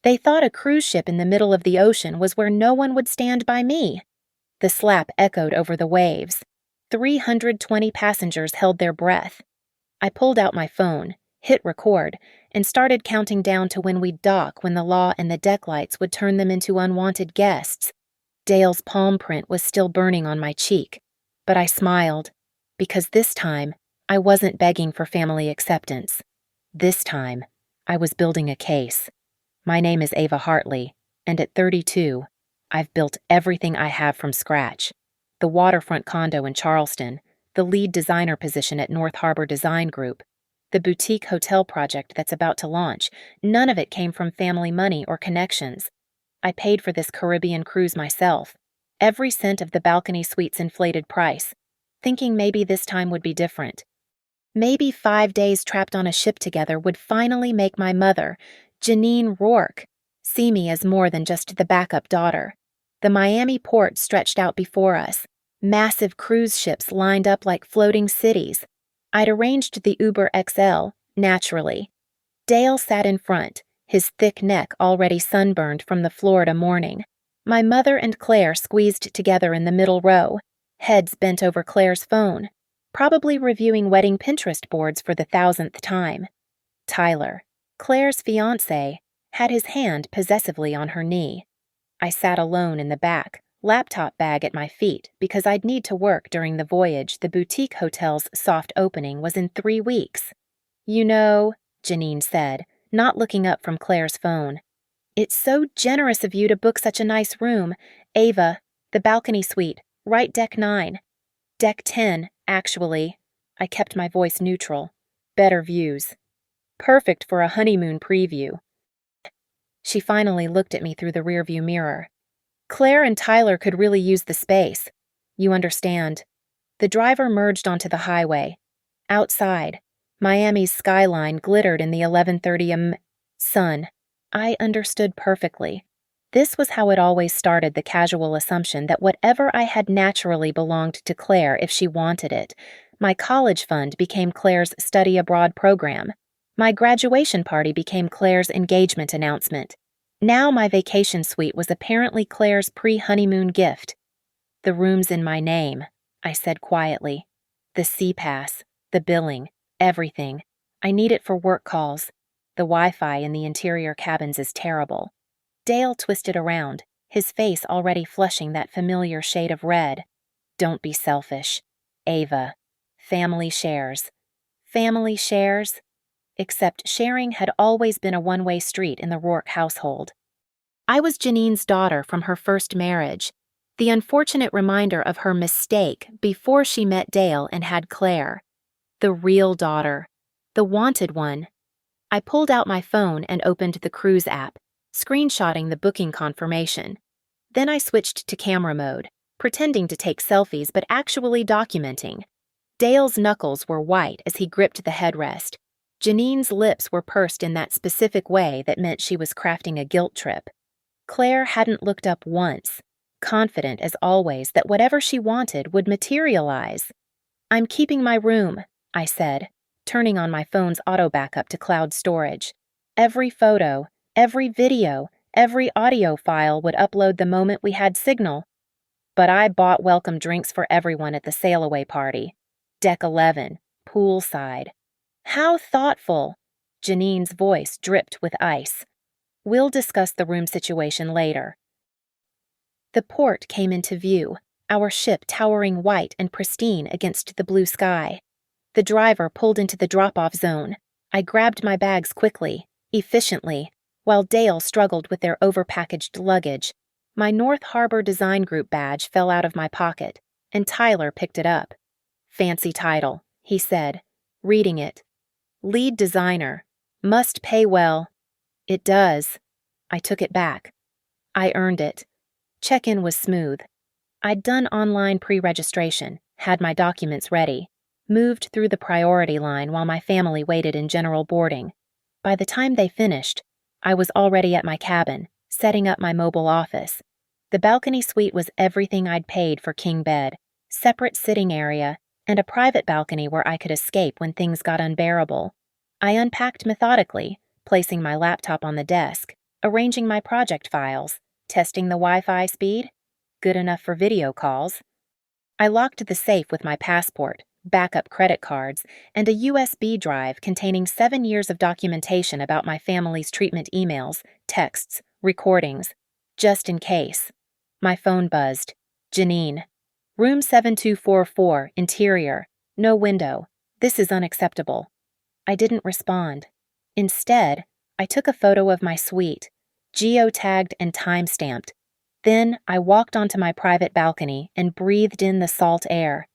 They thought a cruise ship in the middle of the ocean was where no one would stand by me. The slap echoed over the waves. 320 passengers held their breath. I pulled out my phone, hit record, and started counting down to when we'd dock when the law and the deck lights would turn them into unwanted guests. Dale's palm print was still burning on my cheek, but I smiled, because this time, I wasn't begging for family acceptance. This time, I was building a case. My name is Ava Hartley, and at 32, I've built everything I have from scratch. The waterfront condo in Charleston, the lead designer position at North Harbor Design Group, the boutique hotel project that's about to launch. None of it came from family money or connections. I paid for this Caribbean cruise myself, every cent of the balcony suite's inflated price, thinking maybe this time would be different. Maybe 5 days trapped on a ship together would finally make my mother, Janine Rourke, see me as more than just the backup daughter. The Miami port stretched out before us, massive cruise ships lined up like floating cities. I'd arranged the Uber XL, naturally. Dale sat in front, his thick neck already sunburned from the Florida morning. My mother and Claire squeezed together in the middle row, heads bent over Claire's phone, probably reviewing wedding Pinterest boards for the 1,000th time. Tyler, Claire's fiancé, had his hand possessively on her knee. I sat alone in the back, laptop bag at my feet, because I'd need to work during the voyage. The boutique hotel's soft opening was in 3 weeks. You know, Janine said, not looking up from Claire's phone. It's so generous of you to book such a nice room. Ava, the balcony suite, right deck 9. Deck 10, actually. I kept my voice neutral. Better views. Perfect for a honeymoon preview. She finally looked at me through the rearview mirror. Claire and Tyler could really use the space. You understand. The driver merged onto the highway. Outside, Miami's skyline glittered in the 11:30 am. sun. I understood perfectly. This was how it always started, the casual assumption that whatever I had naturally belonged to Claire if she wanted it. My college fund became Claire's study abroad program. My graduation party became Claire's engagement announcement. Now my vacation suite was apparently Claire's pre-honeymoon gift. The room's in my name, I said quietly. The C-Pass, the billing, everything. I need it for work calls. The Wi-Fi in the interior cabins is terrible. Dale twisted around, his face already flushing that familiar shade of red. Don't be selfish. Ava. Family shares. Family shares? Except sharing had always been a one-way street in the Rourke household. I was Janine's daughter from her first marriage, the unfortunate reminder of her mistake before she met Dale and had Claire. The real daughter. The wanted one. I pulled out my phone and opened the cruise app, screenshotting the booking confirmation. Then I switched to camera mode, pretending to take selfies but actually documenting. Dale's knuckles were white as he gripped the headrest. Janine's lips were pursed in that specific way that meant she was crafting a guilt trip. Claire hadn't looked up once, confident as always that whatever she wanted would materialize. I'm keeping my room, I said, turning on my phone's auto backup to cloud storage. Every photo, every video, every audio file would upload the moment we had signal. But I bought welcome drinks for everyone at the sail-away party. Deck 11, poolside. How thoughtful! Janine's voice dripped with ice. We'll discuss the room situation later. The port came into view, our ship towering white and pristine against the blue sky. The driver pulled into the drop-off zone. I grabbed my bags quickly, efficiently, while Dale struggled with their overpackaged luggage. My North Harbor Design Group badge fell out of my pocket, and Tyler picked it up. Fancy title, he said, reading it. Lead designer. Must pay well. It does. I took it back. I earned it. Check-in was smooth. I'd done online pre-registration, had my documents ready, moved through the priority line while my family waited in general boarding. By the time they finished, I was already at my cabin, setting up my mobile office. The balcony suite was everything I'd paid for king bed, separate sitting area, and a private balcony where I could escape when things got unbearable. I unpacked methodically, placing my laptop on the desk, arranging my project files, testing the Wi-Fi speed, good enough for video calls. I locked the safe with my passport, backup credit cards, and a USB drive containing 7 years of documentation about my family's treatment emails, texts, recordings, just in case. My phone buzzed. Janine. Room 7244, interior. No window. This is unacceptable. I didn't respond. Instead, I took a photo of my suite, geotagged and time-stamped. Then I walked onto my private balcony and breathed in the salt air.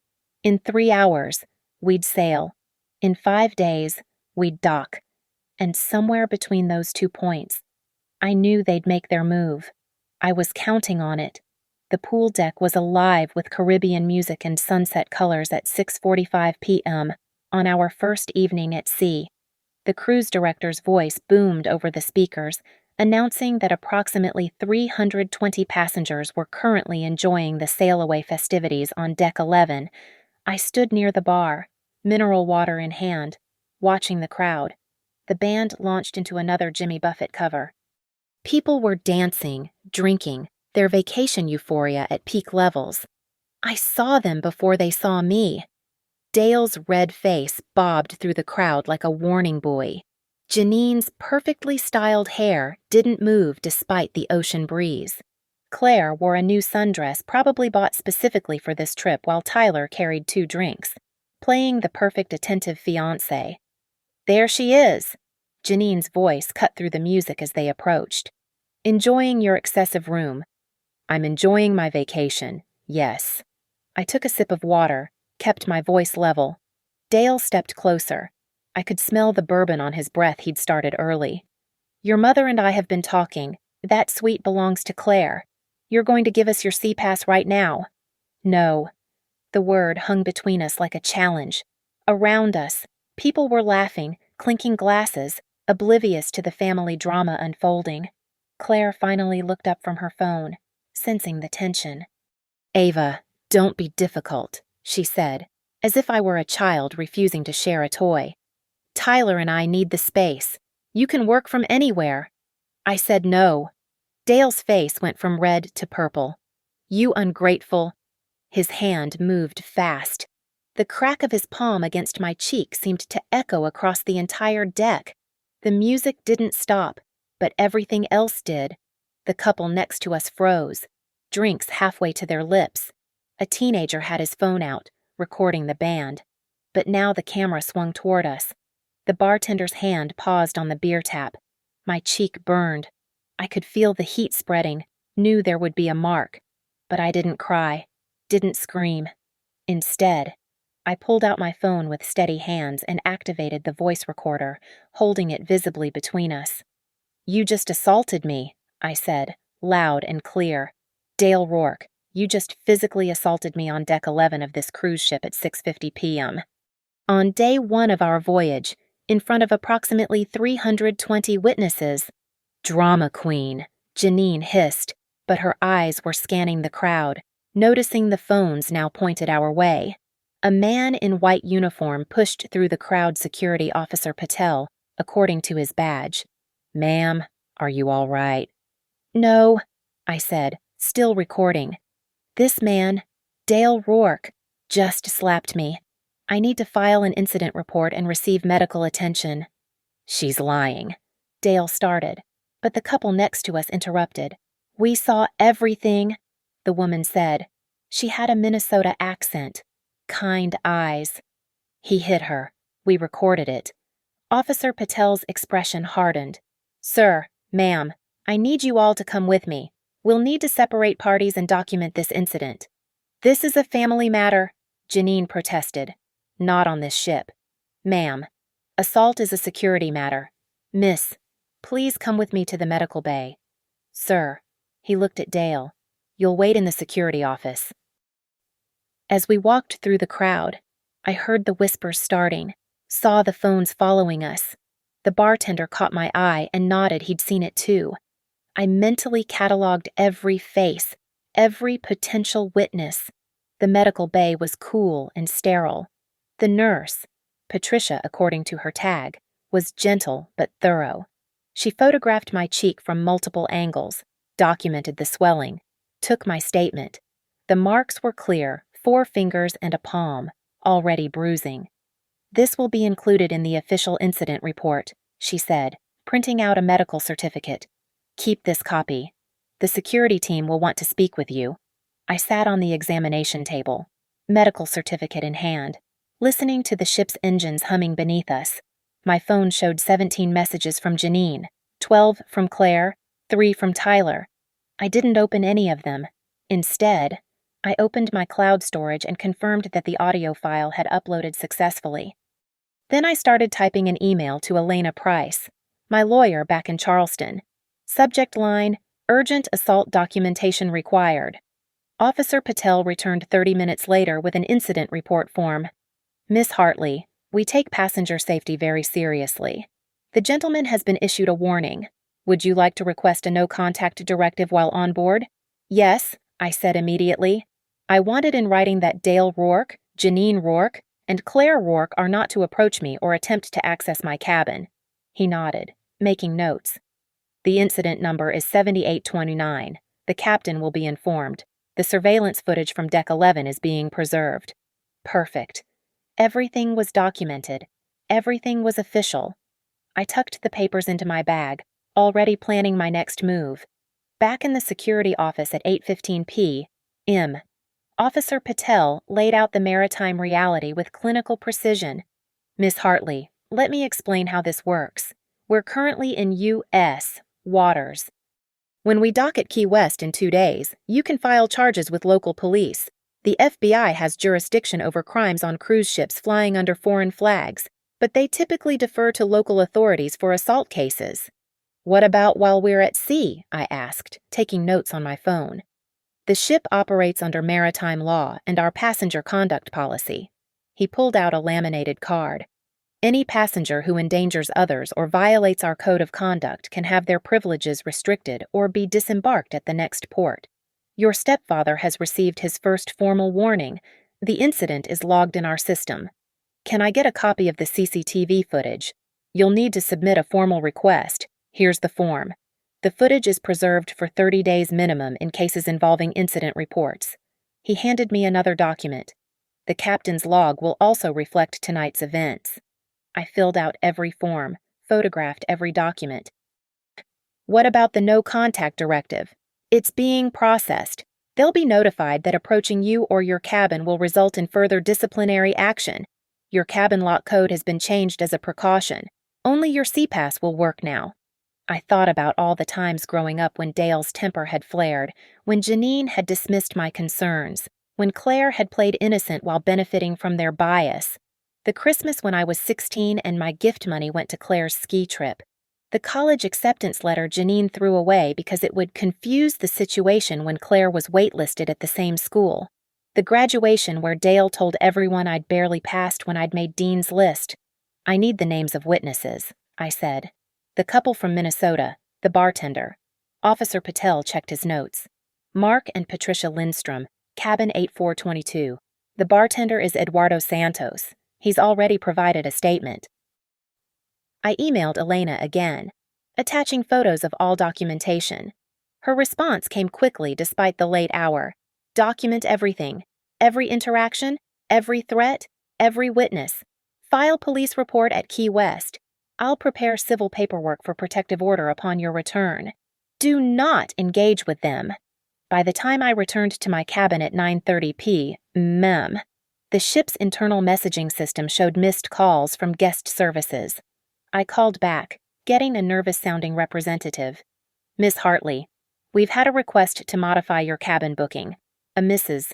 In 3 hours, we'd sail. In 5 days, we'd dock. And somewhere between those 2 points, I knew they'd make their move. I was counting on it. The pool deck was alive with Caribbean music and sunset colors at 6:45 p.m. on our first evening at sea. The cruise director's voice boomed over the speakers, announcing that approximately 320 passengers were currently enjoying the sail-away festivities on Deck 11. I stood near the bar, mineral water in hand, watching the crowd. The band launched into another Jimmy Buffett cover. People were dancing, drinking, their vacation euphoria at peak levels. I saw them before they saw me. Dale's red face bobbed through the crowd like a warning buoy. Janine's perfectly styled hair didn't move despite the ocean breeze. Claire wore a new sundress probably bought specifically for this trip while Tyler carried 2 drinks, playing the perfect attentive fiancé. There she is! Janine's voice cut through the music as they approached. Enjoying your excessive room. I'm enjoying my vacation, yes. I took a sip of water, kept my voice level. Dale stepped closer. I could smell the bourbon on his breath he'd started early. Your mother and I have been talking. That suite belongs to Claire. You're going to give us your sea pass right now. No. The word hung between us like a challenge. Around us, people were laughing, clinking glasses, oblivious to the family drama unfolding. Claire finally looked up from her phone, sensing the tension. Ava, don't be difficult, she said, as if I were a child refusing to share a toy. Tyler and I need the space. You can work from anywhere. I said no. Dale's face went from red to purple. You ungrateful. His hand moved fast. The crack of his palm against my cheek seemed to echo across the entire deck. The music didn't stop, but everything else did. The couple next to us froze, drinks halfway to their lips. A teenager had his phone out, recording the band. But now the camera swung toward us. The bartender's hand paused on the beer tap. My cheek burned. I could feel the heat spreading, knew there would be a mark. But I didn't cry, didn't scream. Instead, I pulled out my phone with steady hands and activated the voice recorder, holding it visibly between us. You just assaulted me, I said, loud and clear. Dale Rourke, you just physically assaulted me on Deck 11 of this cruise ship at 6:50 p.m. On day 1 of our voyage, in front of approximately 320 witnesses. Drama queen, Janine hissed, but her eyes were scanning the crowd, noticing the phones now pointed our way. A man in white uniform pushed through the crowd security officer Patel, according to his badge. Ma'am, are you all right? No, I said, still recording. This man, Dale Rourke, just slapped me. I need to file an incident report and receive medical attention. She's lying. Dale started, but the couple next to us interrupted. We saw everything, the woman said. She had a Minnesota accent. Kind eyes. He hit her. We recorded it. Officer Patel's expression hardened. Sir, ma'am, I need you all to come with me. We'll need to separate parties and document this incident. This is a family matter, Janine protested. Not on this ship. Ma'am, assault is a security matter. Miss, please come with me to the medical bay. Sir, he looked at Dale. You'll wait in the security office. As we walked through the crowd, I heard the whispers starting, saw the phones following us. The bartender caught my eye and nodded he'd seen it too. I mentally cataloged every face, every potential witness. The medical bay was cool and sterile. The nurse, Patricia according to her tag, was gentle but thorough. She photographed my cheek from multiple angles, documented the swelling, took my statement. The marks were clear, 4 fingers and a palm, already bruising. "This will be included in the official incident report," she said, printing out a medical certificate. "Keep this copy. The security team will want to speak with you." I sat on the examination table, medical certificate in hand, listening to the ship's engines humming beneath us. My phone showed 17 messages from Janine, 12 from Claire, 3 from Tyler. I didn't open any of them. Instead, I opened my cloud storage and confirmed that the audio file had uploaded successfully. Then I started typing an email to Elena Price, my lawyer back in Charleston. Subject line, "Urgent assault documentation required." Officer Patel returned 30 minutes later with an incident report form. "Miss Hartley, we take passenger safety very seriously. The gentleman has been issued a warning. Would you like to request a no-contact directive while on board?" "Yes," I said immediately. I wanted in writing that Dale Rourke, Janine Rourke, and Claire Rourke are not to approach me or attempt to access my cabin. He nodded, making notes. "The incident number is 7829. The captain will be informed. The surveillance footage from Deck 11 is being preserved." Perfect. Everything was documented. Everything was official. I tucked the papers into my bag, already planning my next move. Back in the security office at 8:15 p.m., Officer Patel laid out the maritime reality with clinical precision. "Miss Hartley, let me explain how this works. We're currently in U.S. waters. When we dock at Key West in 2 days, you can file charges with local police. The FBI has jurisdiction over crimes on cruise ships flying under foreign flags, but they typically defer to local authorities for assault cases." "What about while we're at sea?" I asked, taking notes on my phone. "The ship operates under maritime law and our passenger conduct policy." He pulled out a laminated card. "Any passenger who endangers others or violates our code of conduct can have their privileges restricted or be disembarked at the next port. Your stepfather has received his first formal warning. The incident is logged in our system. Can I get a copy of the CCTV footage? You'll need to submit a formal request. Here's the form. The footage is preserved for 30 days minimum in cases involving incident reports." He handed me another document. "The captain's log will also reflect tonight's events." I filled out every form, photographed every document. "What about the no-contact directive?" "It's being processed. They'll be notified that approaching you or your cabin will result in further disciplinary action. Your cabin lock code has been changed as a precaution. Only your CPAS will work now." I thought about all the times growing up when Dale's temper had flared, when Janine had dismissed my concerns, when Claire had played innocent while benefiting from their bias. The Christmas when I was 16 and my gift money went to Claire's ski trip. The college acceptance letter Janine threw away because it would confuse the situation when Claire was waitlisted at the same school. The graduation where Dale told everyone I'd barely passed when I'd made Dean's List. "I need the names of witnesses," I said. "The couple from Minnesota, the bartender." Officer Patel checked his notes. "Mark and Patricia Lindstrom, cabin 8422. The bartender is Eduardo Santos. He's already provided a statement." I emailed Elena again, attaching photos of all documentation. Her response came quickly despite the late hour. "Document everything. Every interaction, every threat, every witness. File police report at Key West. I'll prepare civil paperwork for protective order upon your return. Do not engage with them." By the time I returned to my cabin at 9:30 p.m., the ship's internal messaging system showed missed calls from guest services. I called back, getting a nervous-sounding representative. "Miss Hartley, we've had a request to modify your cabin booking. A Mrs.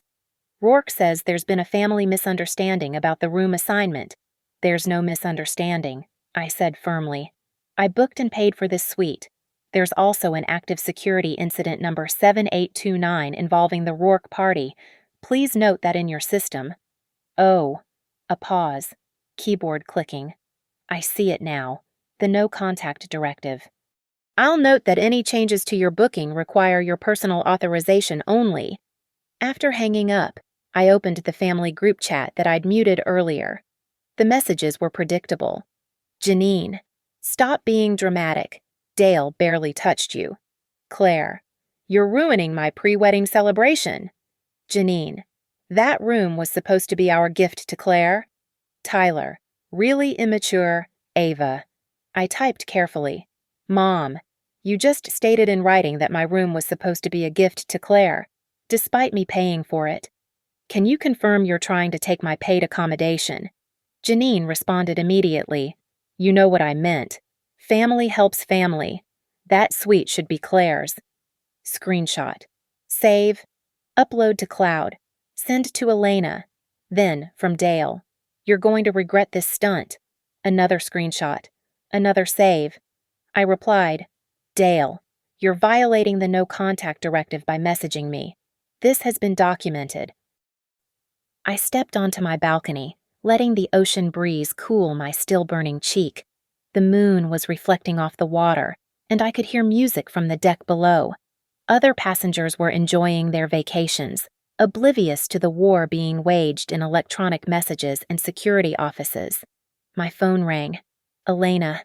Rourke says there's been a family misunderstanding about the room assignment." "There's no misunderstanding," I said firmly. "I booked and paid for this suite. There's also an active security incident number 7829 involving the Rourke party. Please note that in your system." "Oh." A pause. Keyboard clicking. I see it now. The no-contact directive. "I'll note that any changes to your booking require your personal authorization only." After hanging up, I opened the family group chat that I'd muted earlier. The messages were predictable. "Janine, stop being dramatic. Dale barely touched you. Claire, you're ruining my pre-wedding celebration. Janine, that room was supposed to be our gift to Claire. Tyler, really immature. Ava. I typed carefully. Mom, you just stated in writing that my room was supposed to be a gift to Claire, despite me paying for it. Can you confirm you're trying to take my paid accommodation? Janine responded immediately. You know what I meant. Family helps family. That suite should be Claire's. Screenshot. Save. Upload to cloud. Send to Elena. Then, from Dale. You're going to regret this stunt. Another screenshot. Another save. I replied, Dale, you're violating the no contact directive by messaging me. This has been documented. I stepped onto my balcony, letting the ocean breeze cool my still-burning cheek. The moon was reflecting off the water, and I could hear music from the deck below. Other passengers were enjoying their vacations, oblivious to the war being waged in electronic messages and security offices. My phone rang. Elena.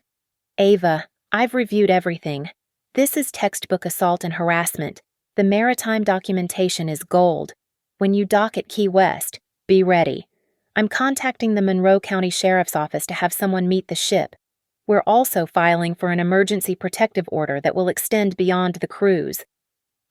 Ava, I've reviewed everything. This is textbook assault and harassment. The maritime documentation is gold. When you dock at Key West, be ready. I'm contacting the Monroe County Sheriff's Office to have someone meet the ship. We're also filing for an emergency protective order that will extend beyond the cruise.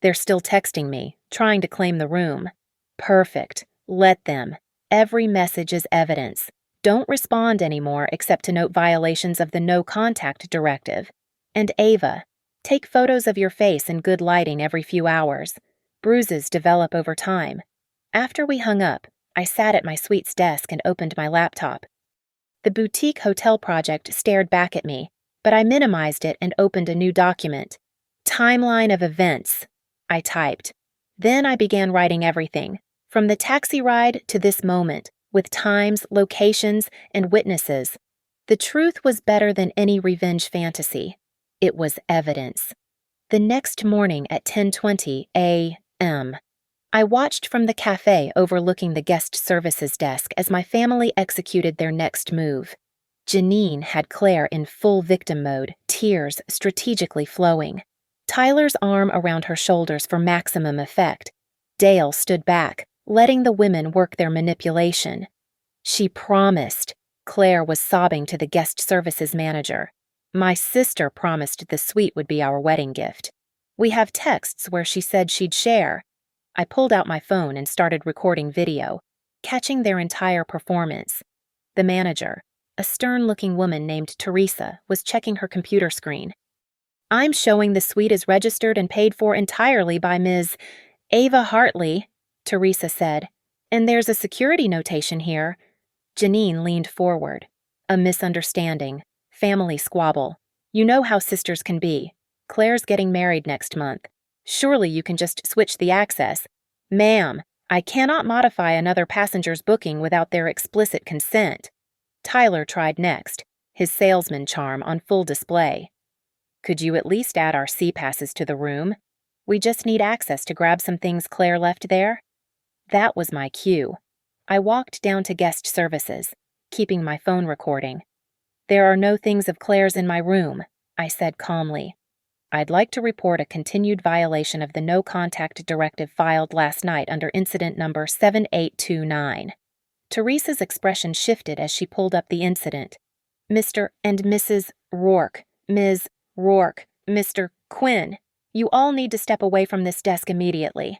They're still texting me, trying to claim the room. Perfect. Let them. Every message is evidence. Don't respond anymore except to note violations of the no contact directive. And Ava, take photos of your face in good lighting every few hours. Bruises develop over time. After we hung up, I sat at my suite's desk and opened my laptop. The boutique hotel project stared back at me, but I minimized it and opened a new document. Timeline of events, I typed. Then I began writing everything, from the taxi ride to this moment, with times, locations, and witnesses. The truth was better than any revenge fantasy. It was evidence. The next morning at 10:20 a.m., I watched from the cafe overlooking the guest services desk as my family executed their next move. Janine had Claire in full victim mode, tears strategically flowing. Tyler's arm around her shoulders for maximum effect. Dale stood back, letting the women work their manipulation. She promised. Claire was sobbing to the guest services manager. My sister promised the suite would be our wedding gift. We have texts where she said she'd share. I pulled out my phone and started recording video, catching their entire performance. The manager, a stern-looking woman named Teresa, was checking her computer screen. I'm showing the suite is registered and paid for entirely by Ms. Ava Hartley, Teresa said. And there's a security notation here. Janine leaned forward. A misunderstanding. Family squabble. You know how sisters can be. Claire's getting married next month. Surely you can just switch the access. Ma'am, I cannot modify another passenger's booking without their explicit consent. Tyler tried next, his salesman charm on full display. Could you at least add our C-passes to the room? We just need access to grab some things Claire left there. That was my cue. I walked down to guest services, keeping my phone recording. There are no things of Claire's in my room, I said calmly. I'd like to report a continued violation of the no contact directive filed last night under incident number 7829. Teresa's expression shifted as she pulled up the incident. Mr. and Mrs. Rourke, Ms. Rourke, Mr. Quinn, you all need to step away from this desk immediately.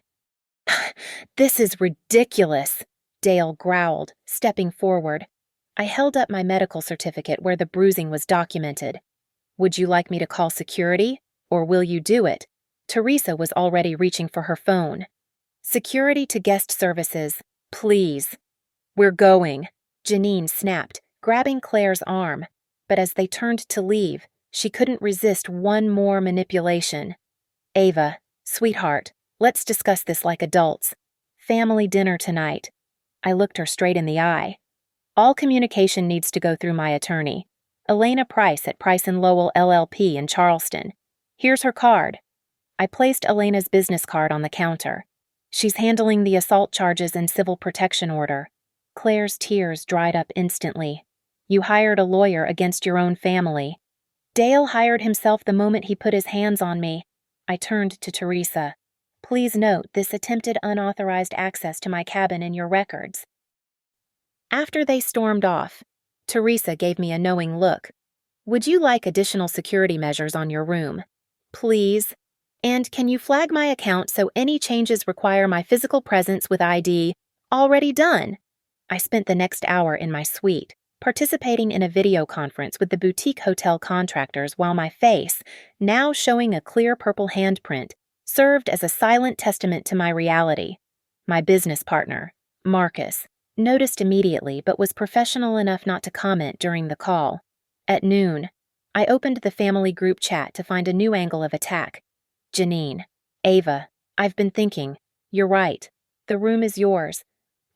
This is ridiculous, Dale growled, stepping forward. I held up my medical certificate where the bruising was documented. Would you like me to call security? Or will you do it? Teresa was already reaching for her phone. Security to guest services, please. We're going, Janine snapped, grabbing Claire's arm. But as they turned to leave, she couldn't resist one more manipulation. Ava, sweetheart, let's discuss this like adults. Family dinner tonight. I looked her straight in the eye. All communication needs to go through my attorney, Elena Price at Price & Lowell LLP in Charleston. Here's her card. I placed Elena's business card on the counter. She's handling the assault charges and civil protection order. Claire's tears dried up instantly. You hired a lawyer against your own family. Dale hired himself the moment he put his hands on me. I turned to Teresa. Please note this attempted unauthorized access to my cabin in your records. After they stormed off, Teresa gave me a knowing look. Would you like additional security measures on your room? Please. And can you flag my account so any changes require my physical presence with ID? Already done. I spent the next hour in my suite, participating in a video conference with the boutique hotel contractors while my face, now showing a clear purple handprint, served as a silent testament to my reality. My business partner, Marcus, noticed immediately but was professional enough not to comment during the call. At noon, I opened the family group chat to find a new angle of attack. Janine, Ava, I've been thinking. You're right. The room is yours.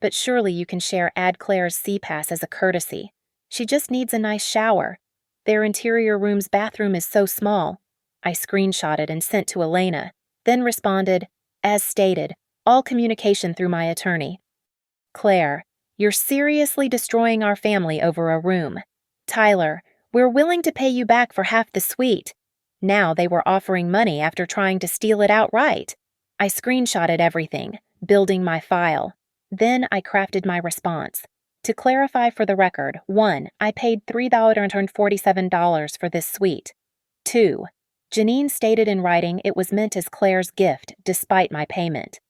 But surely you can share Ad Claire's C-Pass as a courtesy. She just needs a nice shower. Their interior room's bathroom is so small. I screenshotted and sent to Elena, then responded, as stated, all communication through my attorney. Claire, you're seriously destroying our family over a room. Tyler, we're willing to pay you back for half the suite. Now they were offering money after trying to steal it outright. I screenshotted everything, building my file. Then I crafted my response. To clarify for the record, 1. I paid $347 for this suite. 2. Janine stated in writing it was meant as Claire's gift despite my payment.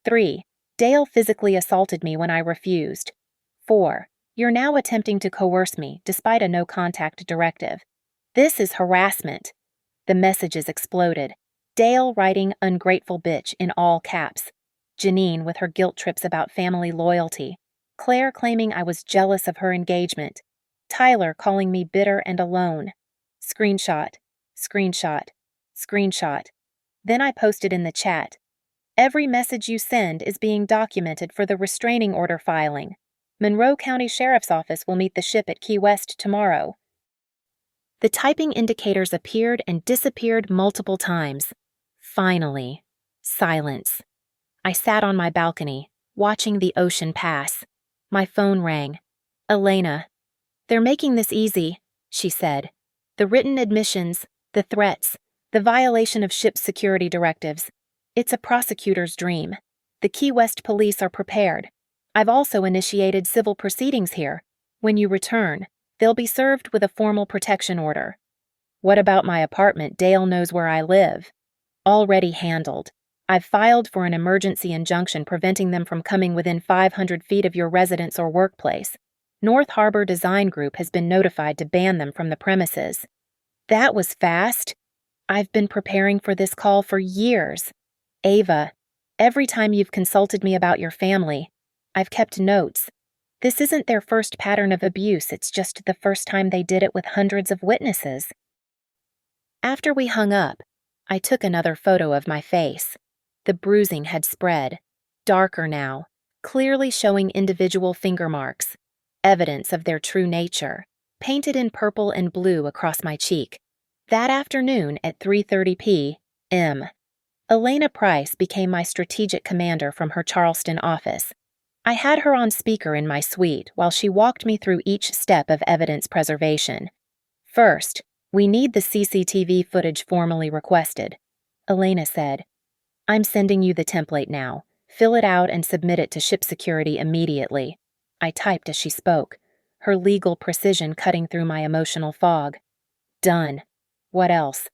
3. Dale physically assaulted me when I refused. 4. You're now attempting to coerce me despite a no-contact directive. This is harassment. The messages exploded. Dale writing ungrateful bitch in all caps. Janine with her guilt trips about family loyalty. Claire claiming I was jealous of her engagement. Tyler calling me bitter and alone. Screenshot, screenshot, screenshot. Then I posted in the chat. Every message you send is being documented for the restraining order filing. Monroe County Sheriff's Office will meet the ship at Key West tomorrow. The typing indicators appeared and disappeared multiple times. Finally, silence. I sat on my balcony, watching the ocean pass. My phone rang. Elena. They're making this easy, she said. The written admissions, the threats, the violation of ship's security directives. It's a prosecutor's dream. The Key West police are prepared. I've also initiated civil proceedings here. When you return, they'll be served with a formal protection order. What about my apartment? Dale knows where I live. Already handled. I've filed for an emergency injunction preventing them from coming within 500 feet of your residence or workplace. North Harbor Design Group has been notified to ban them from the premises. That was fast. I've been preparing for this call for years. Ava, every time you've consulted me about your family, I've kept notes. This isn't their first pattern of abuse, it's just the first time they did it with hundreds of witnesses. After we hung up, I took another photo of my face. The bruising had spread, darker now, clearly showing individual finger marks, evidence of their true nature, painted in purple and blue across my cheek. That afternoon at 3:30 p.m., Elena Price became my strategic commander from her Charleston office. I had her on speaker in my suite while she walked me through each step of evidence preservation. First, we need the CCTV footage formally requested. Elena said, I'm sending you the template now. Fill it out and submit it to ship security immediately. I typed as she spoke, her legal precision cutting through my emotional fog. Done. What else?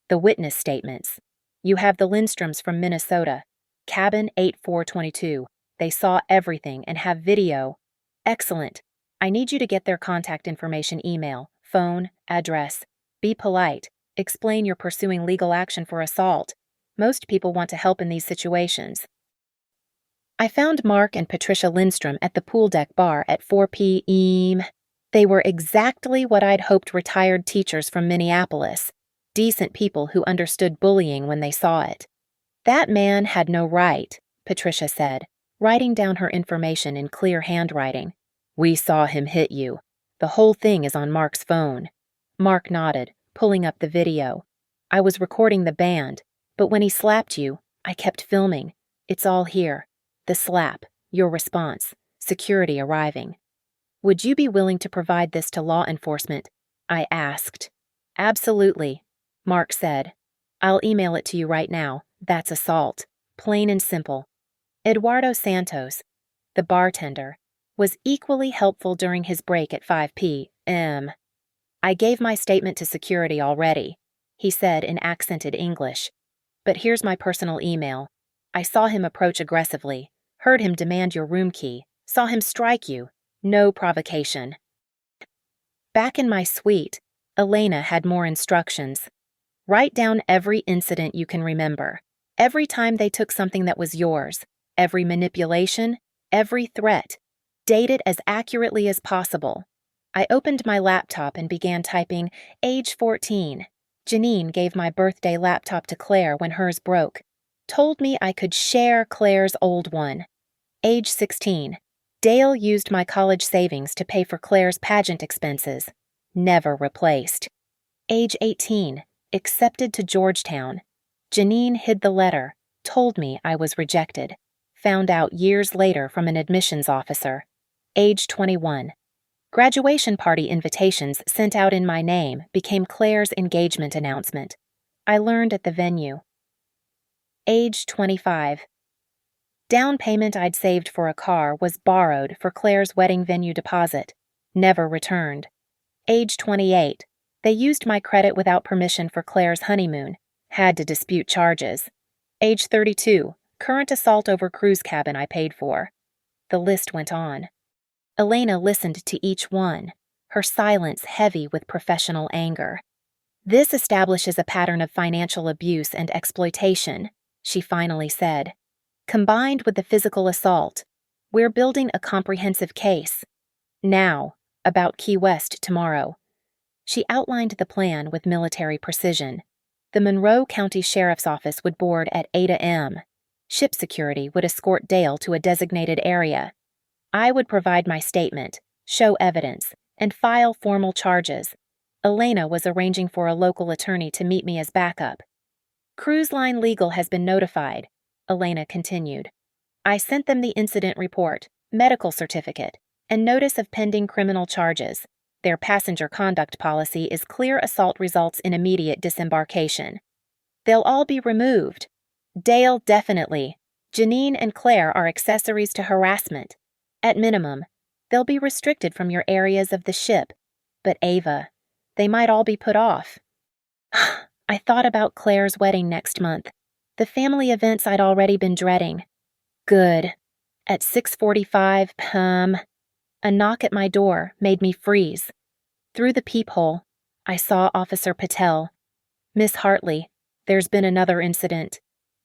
The witness statements. You have the Lindstroms from Minnesota. Cabin 8422. They saw everything and have video. Excellent. I need you to get their contact information, email, phone, address. Be polite. Explain you're pursuing legal action for assault. Most people want to help in these situations. I found Mark and Patricia Lindstrom at the pool deck bar at 4 p.m. They were exactly what I'd hoped retired teachers from Minneapolis. Decent people who understood bullying when they saw it. That man had no right, Patricia said, writing down her information in clear handwriting. We saw him hit you. The whole thing is on Mark's phone. Mark nodded, pulling up the video. I was recording the band, but when he slapped you, I kept filming. It's all here. The slap, your response, security arriving. Would you be willing to provide this to law enforcement? I asked. Absolutely, Mark said. I'll email it to you right now. That's assault. Plain and simple. Eduardo Santos, the bartender, was equally helpful during his break at 5 p.m. I gave my statement to security already, he said in accented English. But here's my personal email. I saw him approach aggressively, heard him demand your room key, saw him strike you. No provocation. Back in my suite, Elena had more instructions. Write down every incident you can remember, every time they took something that was yours, every manipulation, every threat. Date it as accurately as possible. I opened my laptop and began typing, age 14. Janine gave my birthday laptop to Claire when hers broke. Told me I could share Claire's old one. Age 16. Dale used my college savings to pay for Claire's pageant expenses. Never replaced. Age 18. Accepted to Georgetown. Janine hid the letter, told me I was rejected. Found out years later from an admissions officer. Age 21. Graduation party invitations sent out in my name became Claire's engagement announcement. I learned at the venue. Age 25. Down payment I'd saved for a car was borrowed for Claire's wedding venue deposit. Never returned. Age 28. They used my credit without permission for Claire's honeymoon. Had to dispute charges. Age 32. Current assault over cruise cabin I paid for. The list went on. Elena listened to each one, her silence heavy with professional anger. This establishes a pattern of financial abuse and exploitation, she finally said. Combined with the physical assault, we're building a comprehensive case. Now, about Key West tomorrow. She outlined the plan with military precision. The Monroe County Sheriff's Office would board at 8 a.m. Ship security would escort Dale to a designated area. I would provide my statement, show evidence, and file formal charges. Elena was arranging for a local attorney to meet me as backup. Cruise Line Legal has been notified, Elena continued. I sent them the incident report, medical certificate, and notice of pending criminal charges. Their passenger conduct policy is clear assault results in immediate disembarkation. They'll all be removed. Dale definitely. Janine and Claire are accessories to harassment. At minimum, they'll be restricted from your areas of the ship. But Ava, they might all be put off. I thought about Claire's wedding next month. The family events I'd already been dreading. Good. At 6:45 p.m., a knock at my door made me freeze. Through the peephole, I saw Officer Patel. Miss Hartley, there's been another incident.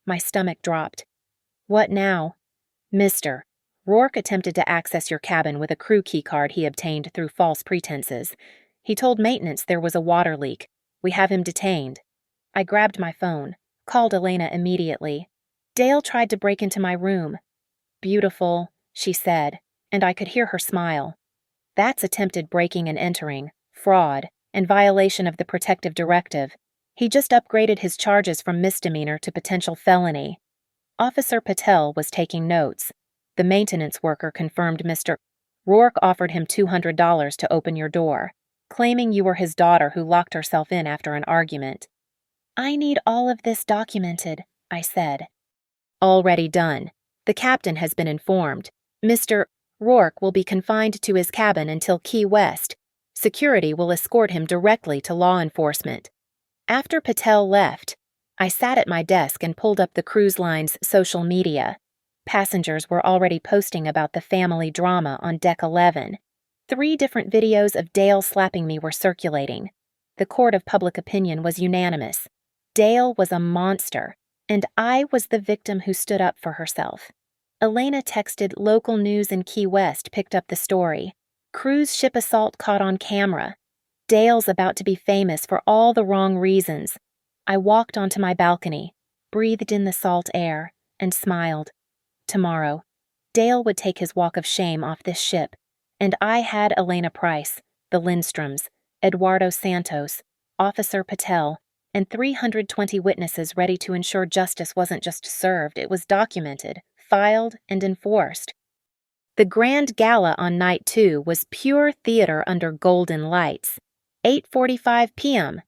My stomach dropped. What now? Mister, Rourke attempted to access your cabin with a crew key card he obtained through false pretenses. He told maintenance there was a water leak. We have him detained. I grabbed my phone, called Elena immediately. Dale tried to break into my room. Beautiful, she said, and I could hear her smile. That's attempted breaking and entering, fraud, and violation of the protective directive. He just upgraded his charges from misdemeanor to potential felony. Officer Patel was taking notes. The maintenance worker confirmed Mr. Rourke offered him $200 to open your door, claiming you were his daughter who locked herself in after an argument. I need all of this documented, I said. Already done. The captain has been informed. Mr. Rourke will be confined to his cabin until Key West. Security will escort him directly to law enforcement. After Patel left, I sat at my desk and pulled up the cruise line's social media. Passengers were already posting about the family drama on Deck 11. 3 different videos of Dale slapping me were circulating. The court of public opinion was unanimous. Dale was a monster, and I was the victim who stood up for herself. Elena texted local news in Key West picked up the story. Cruise ship assault caught on camera. Dale's about to be famous for all the wrong reasons. I walked onto my balcony, breathed in the salt air, and smiled. Tomorrow, Dale would take his walk of shame off this ship, and I had Elena Price, the Lindstroms, Eduardo Santos, Officer Patel, and 320 witnesses ready to ensure justice wasn't just served, it was documented, filed, and enforced. The grand gala on night 2 was pure theater under golden lights. 8:45 p.m.,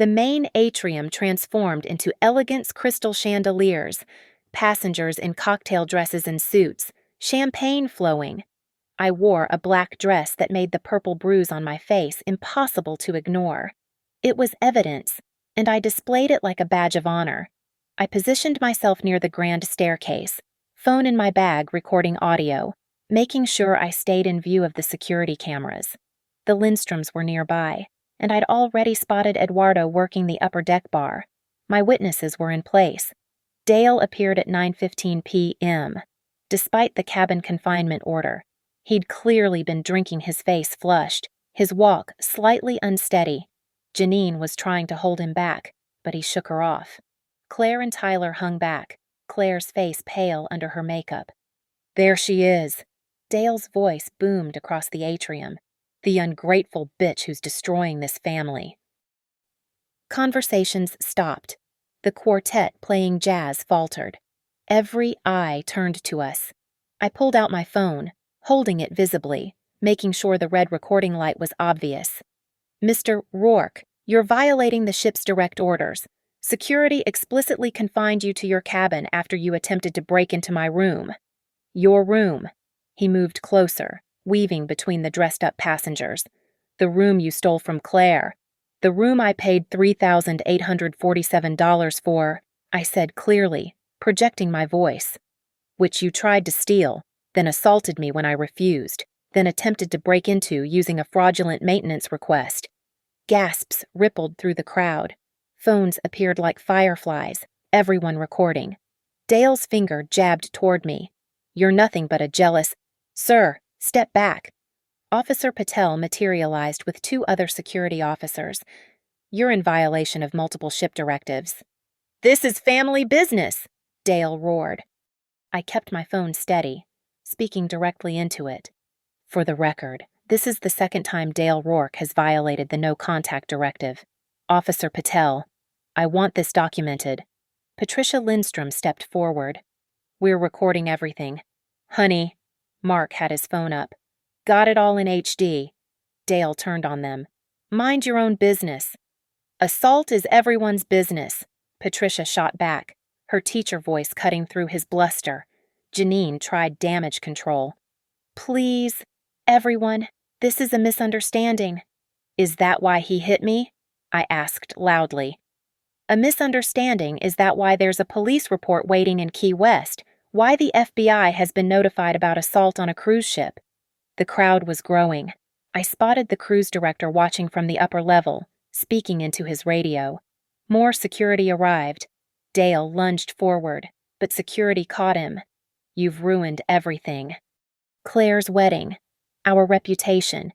The main atrium transformed into elegant crystal chandeliers, passengers in cocktail dresses and suits, champagne flowing. I wore a black dress that made the purple bruise on my face impossible to ignore. It was evidence, and I displayed it like a badge of honor. I positioned myself near the grand staircase, phone in my bag recording audio, making sure I stayed in view of the security cameras. The Lindstroms were nearby, and I'd already spotted Eduardo working the upper deck bar. My witnesses were in place. Dale appeared at 9:15 p.m. Despite the cabin confinement order, he'd clearly been drinking, his face flushed, his walk slightly unsteady. Janine was trying to hold him back, but he shook her off. Claire and Tyler hung back, Claire's face pale under her makeup. "There she is." Dale's voice boomed across the atrium. "The ungrateful bitch who's destroying this family." Conversations stopped. The quartet playing jazz faltered. Every eye turned to us. I pulled out my phone, holding it visibly, making sure the red recording light was obvious. "Mr. Rourke, you're violating the ship's direct orders. Security explicitly confined you to your cabin after you attempted to break into my room." "Your room." He moved closer, weaving between the dressed-up passengers. "The room you stole from Claire. The room I paid $3,847 for," I said clearly, projecting my voice. "Which you tried to steal, then assaulted me when I refused, then attempted to break into using a fraudulent maintenance request." Gasps rippled through the crowd. Phones appeared like fireflies, everyone recording. Dale's finger jabbed toward me. "You're nothing but a jealous—" "Sir, step back." Officer Patel materialized with 2 other security officers. "You're in violation of multiple ship directives." "This is family business," Dale roared. I kept my phone steady, speaking directly into it. "For the record, this is the second time Dale Rourke has violated the no-contact directive. Officer Patel, I want this documented." Patricia Lindstrom stepped forward. "We're recording everything." "Honey," Mark had his phone up. "Got it all in HD." Dale turned on them. "Mind your own business." "Assault is everyone's business," Patricia shot back, her teacher voice cutting through his bluster. Janine tried damage control. "Please, everyone, this is a misunderstanding." "Is that why he hit me?" I asked loudly. "A misunderstanding, is that why there's a police report waiting in Key West? Why the FBI has been notified about assault on a cruise ship?" The crowd was growing. I spotted the cruise director watching from the upper level, speaking into his radio. More security arrived. Dale lunged forward, but security caught him. "You've ruined everything. Claire's wedding, our reputation.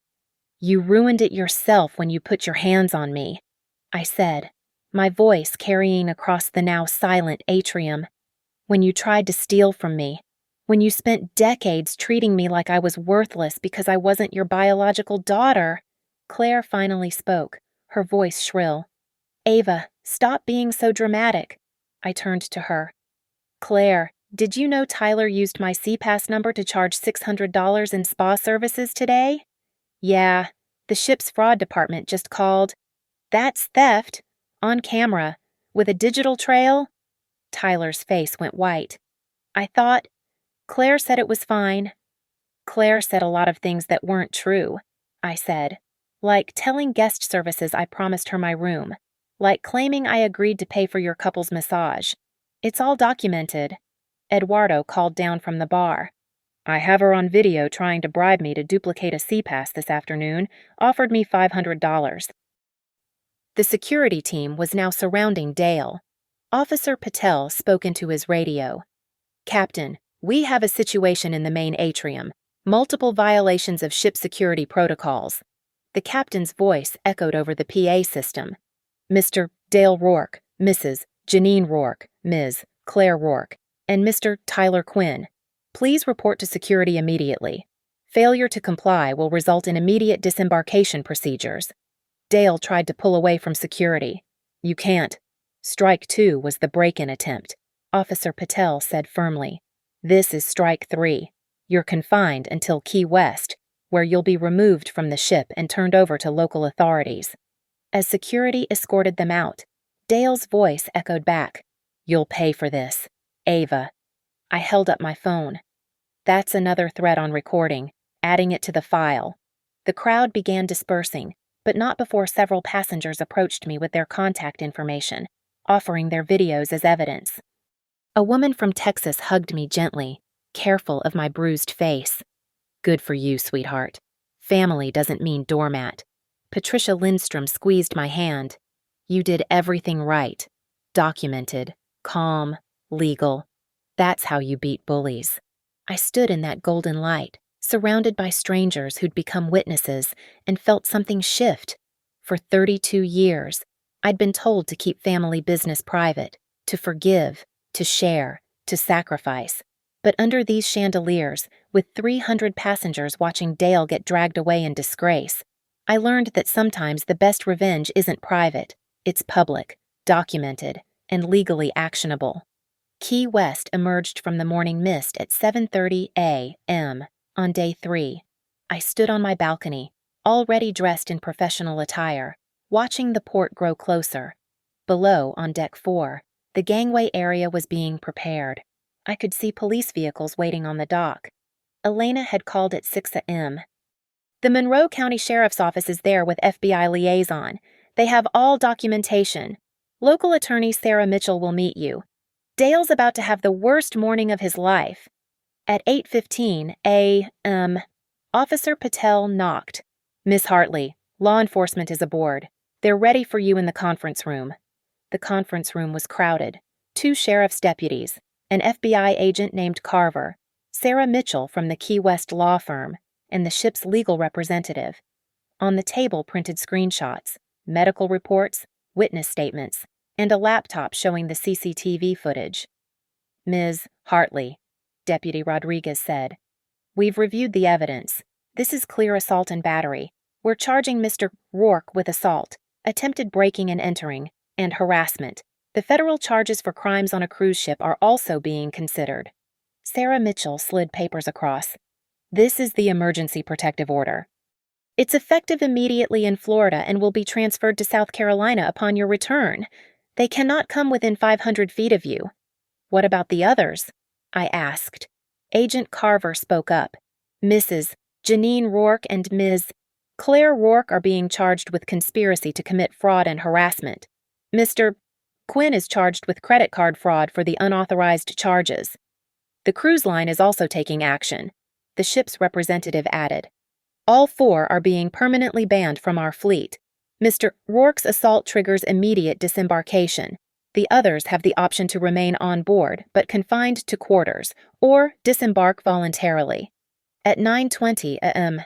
You ruined it yourself when you put your hands on me," I said, my voice carrying across the now silent atrium. "When you tried to steal from me. When you spent decades treating me like I was worthless because I wasn't your biological daughter." Claire finally spoke, her voice shrill. "Ava, stop being so dramatic." I turned to her. "Claire, did you know Tyler used my CPAS number to charge $600 in spa services today?" "Yeah, the ship's fraud department just called." "That's theft. On camera. With a digital trail?" Tyler's face went white. "I thought Claire said it was fine." "Claire said a lot of things that weren't true," I said. "Like telling guest services I promised her my room. Like claiming I agreed to pay for your couple's massage. It's all documented." Eduardo called down from the bar. "I have her on video trying to bribe me to duplicate a CPAS this afternoon, offered me $500. The security team was now surrounding Dale. Officer Patel spoke into his radio. "Captain, we have a situation in the main atrium. Multiple violations of ship security protocols." The captain's voice echoed over the PA system. "Mr. Dale Rourke, Mrs. Janine Rourke, Ms. Claire Rourke, and Mr. Tyler Quinn. Please report to security immediately. Failure to comply will result in immediate disembarkation procedures." Dale tried to pull away from security. "You can't. Strike 2 was the break-in attempt," Officer Patel said firmly. "This is strike 3. You're confined until Key West, where you'll be removed from the ship and turned over to local authorities." As security escorted them out, Dale's voice echoed back, "You'll pay for this. Ava." I held up my phone. "That's another thread on recording, adding it to the file." The crowd began dispersing, but not before several passengers approached me with their contact information, offering their videos as evidence. A woman from Texas hugged me gently, careful of my bruised face. "Good for you, sweetheart. Family doesn't mean doormat." Patricia Lindstrom squeezed my hand. "You did everything right. Documented, calm, legal. That's how you beat bullies." I stood in that golden light, surrounded by strangers who'd become witnesses, and felt something shift. For 32 years, I'd been told to keep family business private, to forgive, to share, to sacrifice. But under these chandeliers, with 300 passengers watching Dale get dragged away in disgrace, I learned that sometimes the best revenge isn't private, it's public, documented, and legally actionable. Key West emerged from the morning mist at 7:30 a.m. on day 3. I stood on my balcony, already dressed in professional attire, watching the port grow closer. Below, on deck 4, the gangway area was being prepared. I could see police vehicles waiting on the dock. Elena had called at 6 a.m. "The Monroe County Sheriff's Office is there with FBI liaison. They have all documentation. Local attorney Sarah Mitchell will meet you. Dale's about to have the worst morning of his life." At 8:15 a.m., Officer Patel knocked. "Miss Hartley, law enforcement is aboard. They're ready for you in the conference room." The conference room was crowded. 2 sheriff's deputies, an FBI agent named Carver, Sarah Mitchell from the Key West law firm, and the ship's legal representative. On the table printed screenshots, medical reports, witness statements, and a laptop showing the CCTV footage. "Ms. Hartley," Deputy Rodriguez said, "we've reviewed the evidence. This is clear assault and battery. We're charging Mr. Rourke with assault, attempted breaking and entering, and harassment. The federal charges for crimes on a cruise ship are also being considered." Sarah Mitchell slid papers across. "This is the emergency protective order. It's effective immediately in Florida and will be transferred to South Carolina upon your return. They cannot come within 500 feet of you." "What about the others?" I asked. Agent Carver spoke up. "Mrs. Janine Rourke and Ms. Claire Rourke are being charged with conspiracy to commit fraud and harassment. Mr. Quinn is charged with credit card fraud for the unauthorized charges. The cruise line is also taking action," the ship's representative added. "All 4 are being permanently banned from our fleet. Mr. Rourke's assault triggers immediate disembarkation. The others have the option to remain on board but confined to quarters, or disembark voluntarily." At 9:20 a.m.,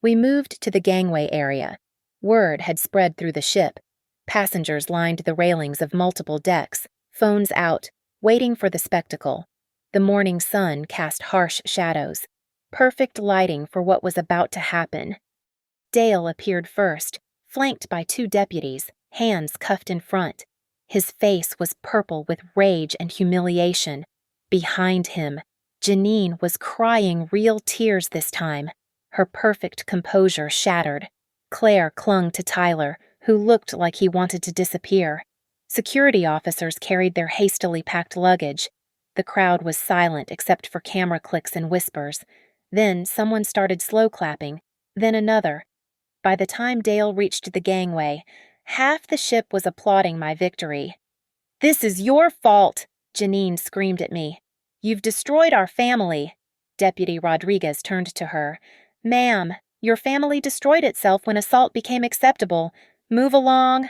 we moved to the gangway area. Word had spread through the ship. Passengers lined the railings of multiple decks, phones out, waiting for the spectacle. The morning sun cast harsh shadows, perfect lighting for what was about to happen. Dale appeared first, flanked by 2 deputies, hands cuffed in front. His face was purple with rage and humiliation. Behind him, Janine was crying real tears this time, her perfect composure shattered. Claire clung to Tyler, who looked like he wanted to disappear. Security officers carried their hastily packed luggage. The crowd was silent except for camera clicks and whispers. Then someone started slow clapping, then another. By the time Dale reached the gangway, half the ship was applauding my victory. "This is your fault," Janine screamed at me. "You've destroyed our family." Deputy Rodriguez turned to her. "Ma'am, your family destroyed itself when assault became acceptable. Move along."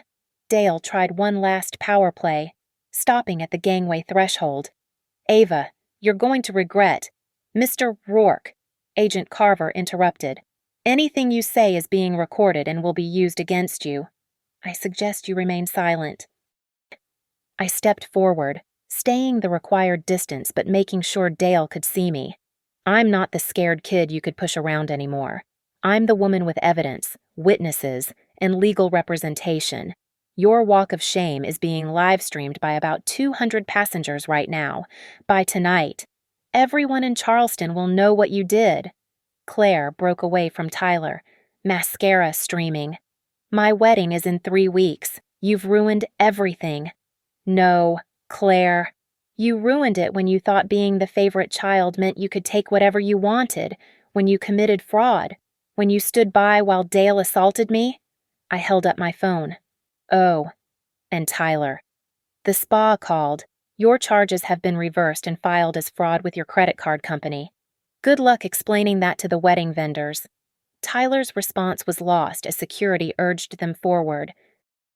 Dale tried one last power play, stopping at the gangway threshold. "Ava, you're going to regret." "Mr. Rourke," Agent Carver interrupted. "Anything you say is being recorded and will be used against you. I suggest you remain silent." I stepped forward, staying the required distance but making sure Dale could see me. I'm not the scared kid you could push around anymore. I'm the woman with evidence, witnesses, and legal representation. Your walk of shame is being live-streamed by about 200 passengers right now. By tonight, everyone in Charleston will know what you did." Claire broke away from Tyler, mascara streaming. My wedding is in 3 weeks. You've ruined everything. No, Claire. You ruined it when you thought being the favorite child meant you could take whatever you wanted, when you committed fraud, when you stood by while Dale assaulted me. I held up my phone. Oh, and Tyler. The spa called. Your charges have been reversed and filed as fraud with your credit card company. Good luck explaining that to the wedding vendors. Tyler's response was lost as security urged them forward.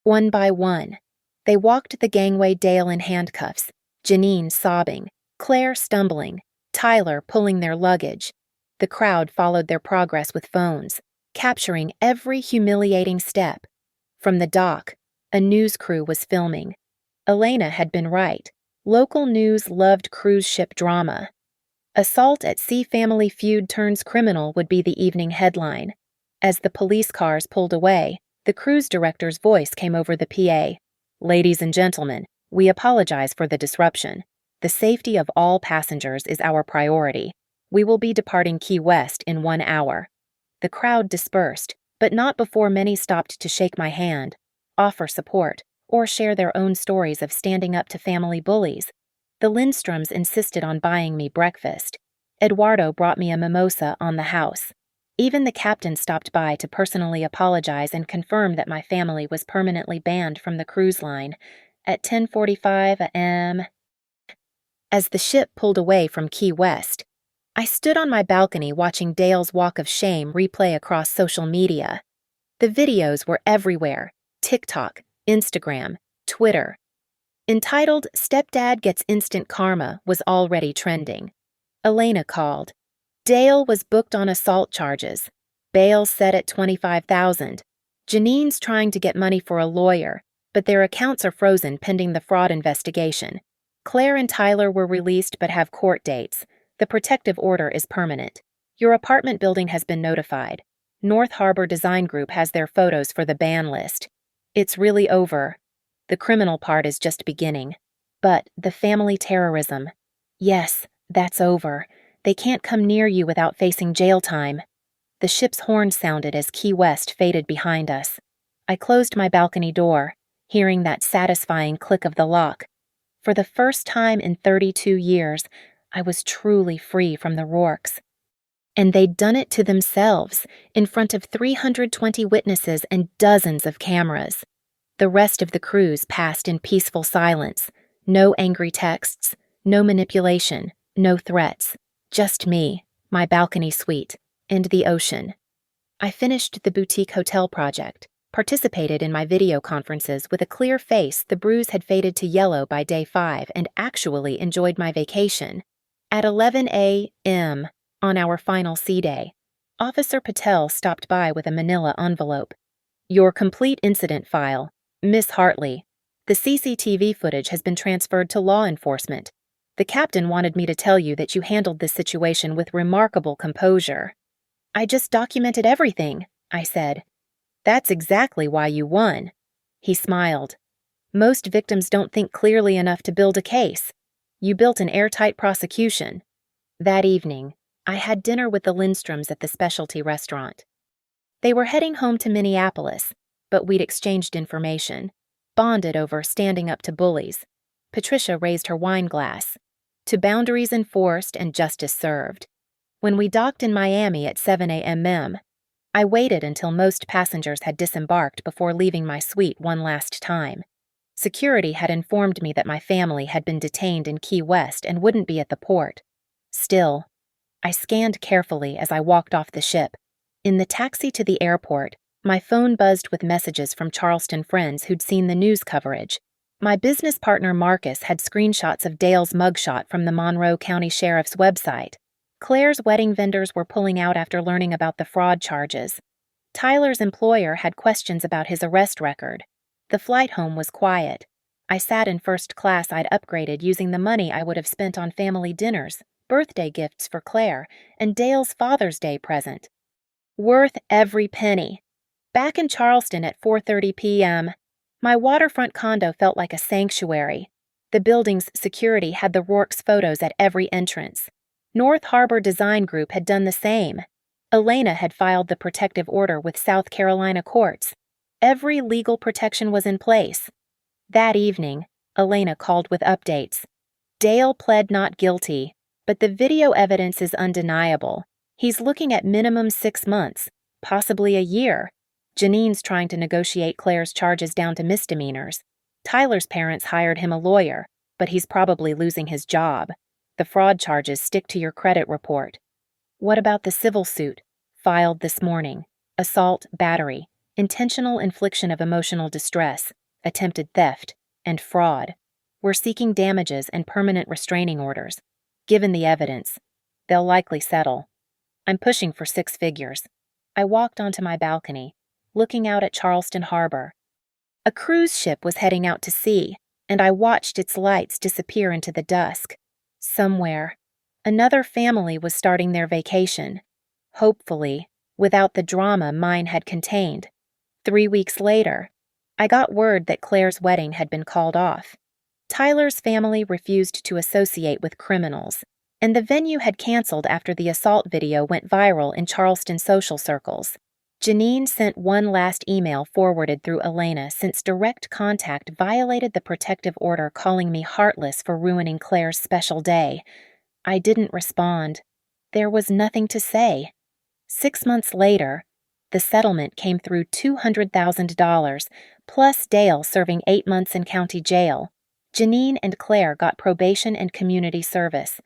One by one, they walked the gangway, Dale in handcuffs, Janine sobbing, Claire stumbling, Tyler pulling their luggage. The crowd followed their progress with phones, capturing every humiliating step. From the dock, a news crew was filming. Elena had been right. Local news loved cruise ship drama. Assault at Sea family feud turns criminal would be the evening headline. As the police cars pulled away, the cruise director's voice came over the PA. Ladies and gentlemen, we apologize for the disruption. The safety of all passengers is our priority. We will be departing Key West in 1 hour. The crowd dispersed, but not before many stopped to shake my hand, offer support, or share their own stories of standing up to family bullies. The Lindstroms insisted on buying me breakfast. Eduardo brought me a mimosa on the house. Even the captain stopped by to personally apologize and confirm that my family was permanently banned from the cruise line at 10:45 a.m. As the ship pulled away from Key West, I stood on my balcony watching Dale's walk of shame replay across social media. The videos were everywhere: TikTok, Instagram, Twitter. Entitled "Stepdad Gets Instant Karma" was already trending. Elena called. Dale was booked on assault charges. Bail set at $25,000. Janine's trying to get money for a lawyer, but their accounts are frozen pending the fraud investigation. Claire and Tyler were released but have court dates. The protective order is permanent. Your apartment building has been notified. North Harbor Design Group has their photos for the ban list. It's really over. The criminal part is just beginning. But the family terrorism. Yes, that's over. They can't come near you without facing jail time. The ship's horn sounded as Key West faded behind us. I closed my balcony door, hearing that satisfying click of the lock. For the first time in 32 years, I was truly free from the Rourkes. And they'd done it to themselves, in front of 320 witnesses and dozens of cameras. The rest of the cruise passed in peaceful silence. No angry texts, no manipulation, no threats. Just me, my balcony suite, and the ocean. I finished the boutique hotel project, participated in my video conferences with a clear face. The bruise had faded to yellow by day 5, and actually enjoyed my vacation. At 11 a.m., on our final sea day, Officer Patel stopped by with a manila envelope. Your complete incident file, Miss Hartley. The CCTV footage has been transferred to law enforcement. The captain wanted me to tell you that you handled this situation with remarkable composure. I just documented everything, I said. That's exactly why you won. He smiled. Most victims don't think clearly enough to build a case. You built an airtight prosecution. That evening, I had dinner with the Lindstroms at the specialty restaurant. They were heading home to Minneapolis, but we'd exchanged information, bonded over standing up to bullies. Patricia raised her wine glass. To boundaries enforced and justice served. When we docked in Miami at 7 a.m., I waited until most passengers had disembarked before leaving my suite one last time. Security had informed me that my family had been detained in Key West and wouldn't be at the port. Still, I scanned carefully as I walked off the ship. In the taxi to the airport, my phone buzzed with messages from Charleston friends who'd seen the news coverage. My business partner Marcus had screenshots of Dale's mugshot from the Monroe County Sheriff's website. Claire's wedding vendors were pulling out after learning about the fraud charges. Tyler's employer had questions about his arrest record. The flight home was quiet. I sat in first class I'd upgraded using the money I would have spent on family dinners, birthday gifts for Claire, and Dale's Father's Day present. Worth every penny. Back in Charleston at 4:30 p.m., my waterfront condo felt like a sanctuary. The building's security had the Rourke's photos at every entrance. North Harbor Design Group had done the same. Elena had filed the protective order with South Carolina courts. Every legal protection was in place. That evening, Elena called with updates. Dale pled not guilty, but the video evidence is undeniable. He's looking at minimum 6 months, possibly a year. Janine's trying to negotiate Claire's charges down to misdemeanors. Tyler's parents hired him a lawyer, but he's probably losing his job. The fraud charges stick to your credit report. What about the civil suit? Filed this morning. Assault, battery, intentional infliction of emotional distress, attempted theft, and fraud. We're seeking damages and permanent restraining orders. Given the evidence, they'll likely settle. I'm pushing for 6 figures. I walked onto my balcony, looking out at Charleston Harbor. A cruise ship was heading out to sea, and I watched its lights disappear into the dusk. Somewhere, another family was starting their vacation, hopefully, without the drama mine had contained. 3 weeks later, I got word that Claire's wedding had been called off. Tyler's family refused to associate with criminals, and the venue had canceled after the assault video went viral in Charleston social circles. Janine sent one last email forwarded through Elena since direct contact violated the protective order calling me heartless for ruining Claire's special day. I didn't respond. There was nothing to say. 6 months later, the settlement came through $200,000, plus Dale serving 8 months in county jail. Janine and Claire got probation and community service.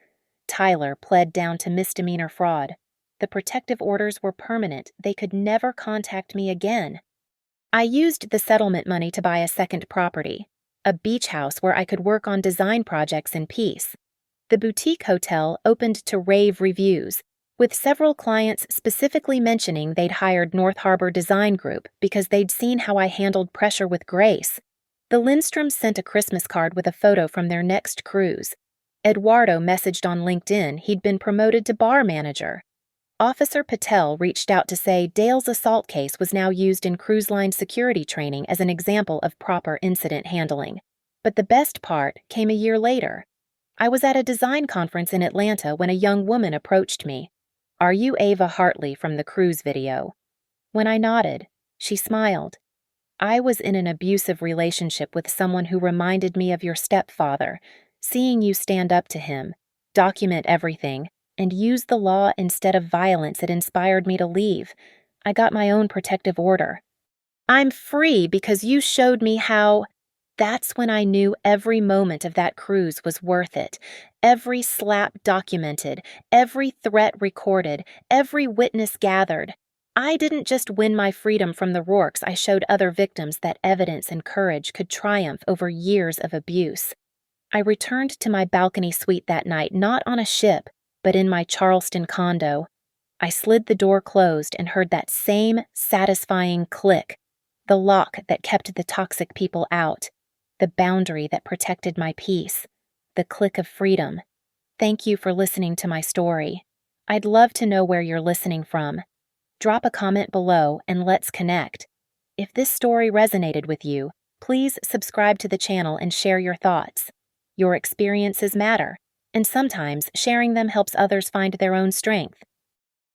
Tyler pled down to misdemeanor fraud. The protective orders were permanent. They could never contact me again. I used the settlement money to buy a second property, a beach house where I could work on design projects in peace. The boutique hotel opened to rave reviews, with several clients specifically mentioning they'd hired North Harbor Design Group because they'd seen how I handled pressure with grace. The Lindstroms sent a Christmas card with a photo from their next cruise. Eduardo messaged on LinkedIn he'd been promoted to bar manager. Officer Patel reached out to say Dale's assault case was now used in cruise line security training as an example of proper incident handling. But the best part came a year later. I was at a design conference in Atlanta when a young woman approached me. "Are you Ava Hartley from the cruise video?" When I nodded, she smiled. "I was in an abusive relationship with someone who reminded me of your stepfather. Seeing you stand up to him, document everything, and use the law instead of violence, it inspired me to leave. I got my own protective order. I'm free because you showed me how." That's when I knew every moment of that cruise was worth it. Every slap documented, every threat recorded, every witness gathered. I didn't just win my freedom from the Rourkes, I showed other victims that evidence and courage could triumph over years of abuse. I returned to my balcony suite that night, not on a ship, but in my Charleston condo. I slid the door closed and heard that same satisfying click, the lock that kept the toxic people out, the boundary that protected my peace, the click of freedom. Thank you for listening to my story. I'd love to know where you're listening from. Drop a comment below and let's connect. If this story resonated with you, please subscribe to the channel and share your thoughts. Your experiences matter, and sometimes sharing them helps others find their own strength.